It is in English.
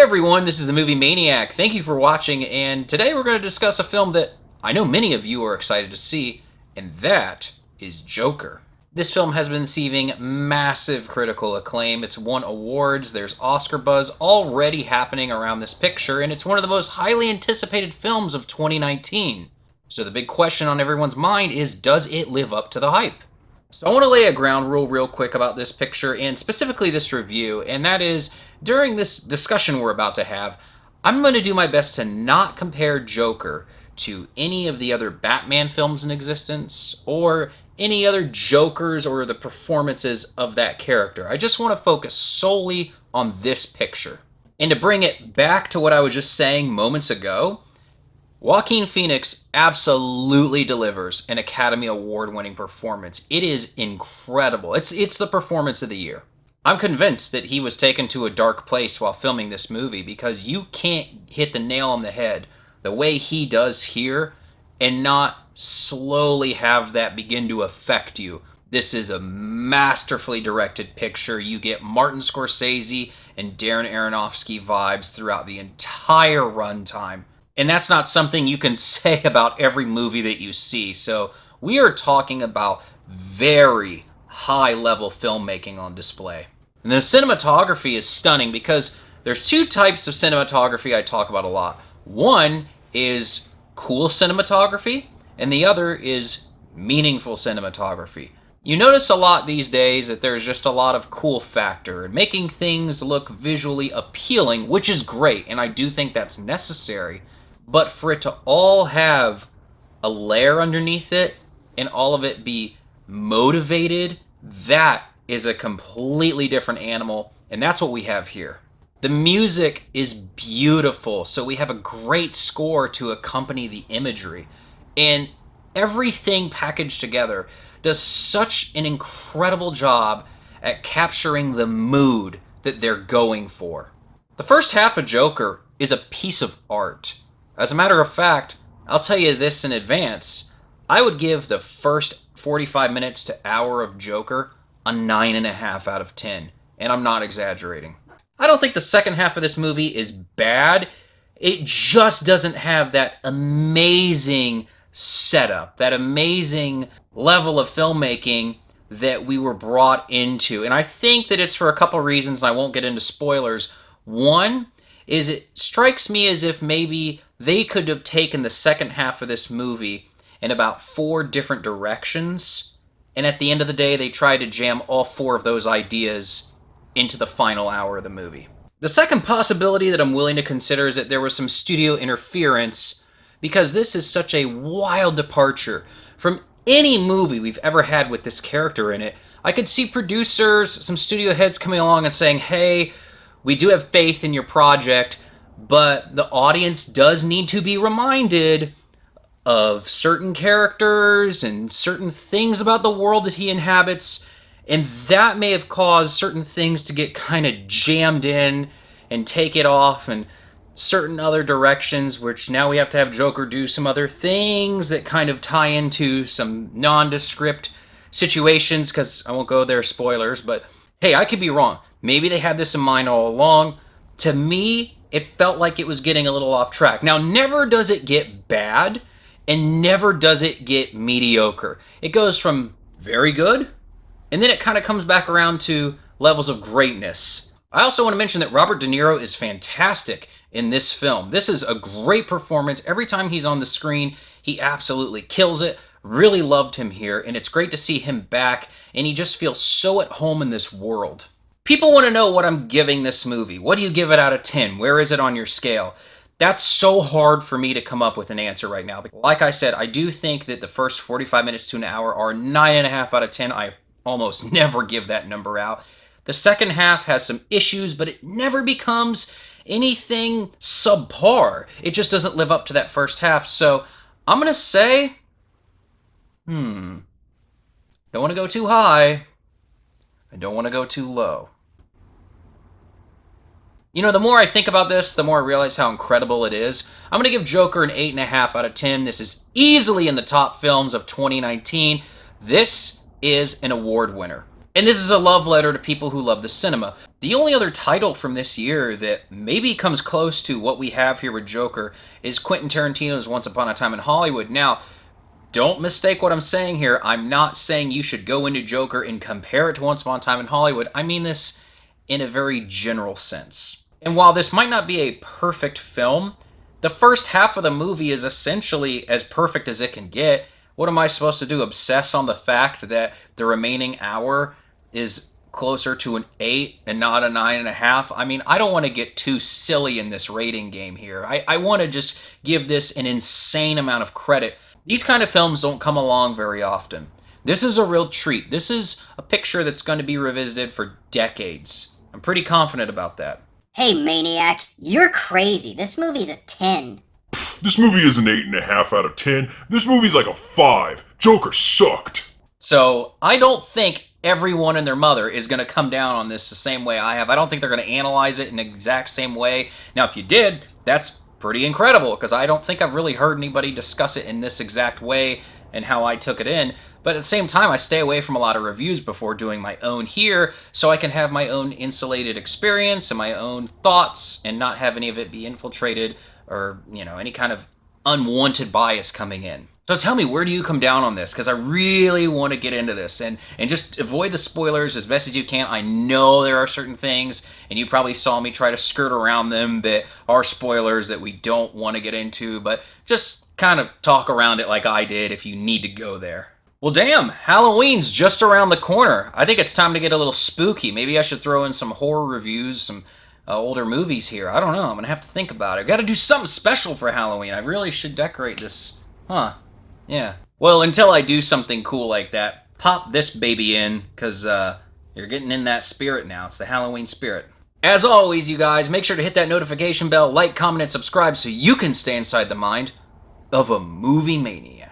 everyone, this is the movie Maniac. Thank you for watching, and today we're going to discuss a film that I know many of you are excited to see, and that is Joker. This film has been receiving massive critical acclaim. It's won awards, there's Oscar buzz already happening around this picture, and it's one of the most highly anticipated films of 2019. So the big question on everyone's mind is, does it live up to the hype? So I want to lay a ground rule real quick about this picture, and specifically this review, and that is, during this discussion we're about to have, I'm going to do my best to not compare Joker to any of the other Batman films in existence, or any other Jokers or the performances of that character. I just want to focus solely on this picture. And to bring it back to what I was just saying moments ago, Joaquin Phoenix absolutely delivers an Academy Award-winning performance. It is incredible. It's the performance of the year. I'm convinced that he was taken to a dark place while filming this movie because you can't hit the nail on the head the way he does here and not slowly have that begin to affect you. This is a masterfully directed picture. You get Martin Scorsese and Darren Aronofsky vibes throughout the entire runtime. And that's not something you can say about every movie that you see. So we are talking about very high-level filmmaking on display. And the cinematography is stunning because there's two types of cinematography I talk about a lot. One is cool cinematography, and the other is meaningful cinematography. You notice a lot these days that there's just a lot of cool factor and making things look visually appealing, which is great, and I do think that's necessary. But for it to all have a layer underneath it and all of it be motivated, that is a completely different animal, and that's what we have here. The music is beautiful, so we have a great score to accompany the imagery, and everything packaged together does such an incredible job at capturing the mood that they're going for. The first half of Joker is a piece of art. As a matter of fact, I'll tell you this in advance, I would give the first 45 minutes to hour of Joker a 9.5 out of 10, and I'm not exaggerating. I don't think the second half of this movie is bad, it just doesn't have that amazing setup, that amazing level of filmmaking that we were brought into. And I think that it's for a couple reasons, and I won't get into spoilers. One is it strikes me as if maybe they could have taken the second half of this movie in about 4 different directions, and at the end of the day, they tried to jam all 4 of those ideas into the final hour of the movie. The second possibility that I'm willing to consider is that there was some studio interference, because this is such a wild departure from any movie we've ever had with this character in it. I could see producers, some studio heads coming along and saying, hey, we do have faith in your project, but the audience does need to be reminded of certain characters and certain things about the world that he inhabits, and that may have caused certain things to get kind of jammed in and take it off and certain other directions, which now we have to have Joker do some other things that kind of tie into some nondescript situations, because I won't go there, spoilers, but hey, I could be wrong. Maybe they had this in mind all along. To me, it felt like it was getting a little off track. Now, never does it get bad, and never does it get mediocre. It goes from very good, and then it kind of comes back around to levels of greatness. I also want to mention that Robert De Niro is fantastic in this film. This is a great performance. Every time he's on the screen, he absolutely kills it. Really loved him here, and it's great to see him back, and he just feels so at home in this world. People want to know what I'm giving this movie. What do you give it out of 10? Where is it on your scale? That's so hard for me to come up with an answer right now. Like I said, I do think that the first 45 minutes to an hour are 9.5 out of 10. I almost never give that number out. The second half has some issues, but it never becomes anything subpar. It just doesn't live up to that first half. So I'm going to say, don't want to go too high. I don't want to go too low. You know, the more I think about this, the more I realize how incredible it is. I'm going to give Joker an 8.5 out of 10. This is easily in the top films of 2019. This is an award winner. And this is a love letter to people who love the cinema. The only other title from this year that maybe comes close to what we have here with Joker is Quentin Tarantino's Once Upon a Time in Hollywood. Now, don't mistake what I'm saying here. I'm not saying you should go into Joker and compare it to Once Upon a Time in Hollywood. I mean this in a very general sense. And while this might not be a perfect film, the first half of the movie is essentially as perfect as it can get. What am I supposed to do? Obsess on the fact that the remaining hour is closer to an 8 and not a 9.5? I mean, I don't want to get too silly in this rating game here. I want to just give this an insane amount of credit. These kind of films don't come along very often. This is a real treat. This is a picture that's going to be revisited for decades. I'm pretty confident about that. Hey, Maniac, you're crazy. This movie's a 10. This movie is an 8.5 out of 10. This movie's like a 5. Joker sucked. So I don't think everyone and their mother is going to come down on this the same way I have. I don't think they're going to analyze it in the exact same way. Now, if you did, that's pretty incredible, because I don't think I've really heard anybody discuss it in this exact way and how I took it in. But at the same time, I stay away from a lot of reviews before doing my own here, so I can have my own insulated experience and my own thoughts and not have any of it be infiltrated or, any kind of unwanted bias coming in. So tell me, where do you come down on this? Because I really want to get into this and just avoid the spoilers as best as you can. I know there are certain things, and you probably saw me try to skirt around them, that are spoilers that we don't want to get into, but just kind of talk around it like I did if you need to go there. Well, damn, Halloween's just around the corner. I think it's time to get a little spooky. Maybe I should throw in some horror reviews, some older movies here. I don't know. I'm going to have to think about it. I got to do something special for Halloween. I really should decorate this. Huh. Yeah. Well, until I do something cool like that, pop this baby in, because you're getting in that spirit now. It's the Halloween spirit. As always, you guys, make sure to hit that notification bell, like, comment, and subscribe so you can stay inside the mind of a movie maniac.